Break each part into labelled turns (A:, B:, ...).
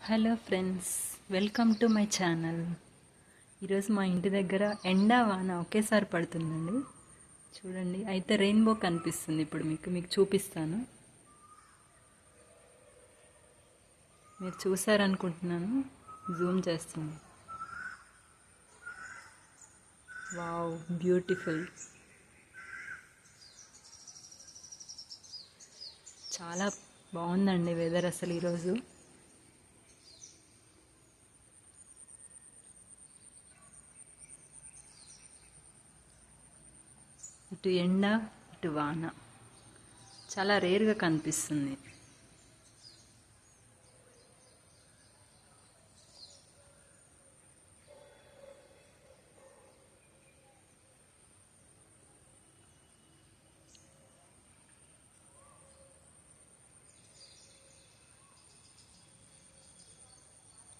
A: Hello friends, welcome to my channel. ఈరోజు మా ఇంటి దగ్గర ఎండా వాన ఒకేసారి పడుతుందండి. చూడండి, అయితే రెయిన్బో కనిపిస్తుంది. ఇప్పుడు మీకు చూపిస్తాను. మీరు చూసారనుకుంటున్నాను, జూమ్ చేస్తుంది. Wow, beautiful. చాలా బాగుందండి వెదర్ అసలు ఈరోజు. ఇటు ఎండ, ఇటు వాన చాలా రేర్గా కనిపిస్తుంది.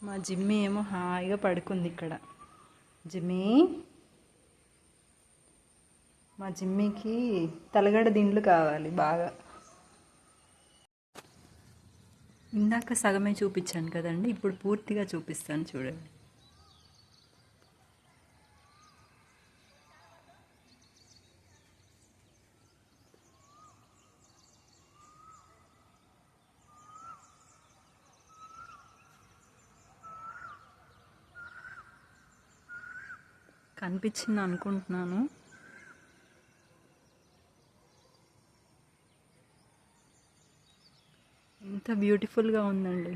A: మా జిమ్మి ఏమో హాయిగా పడుకుంది ఇక్కడ. జిమ్మి, మా జిమ్మికి తలగడ దిండ్లు కావాలి బాగా. ఇందాక సగమే చూపించాను కదండి, ఇప్పుడు పూర్తిగా చూపిస్తాను చూడండి. కనిపించింది అనుకుంటున్నాను. ఎంత బ్యూటిఫుల్గా ఉందండి.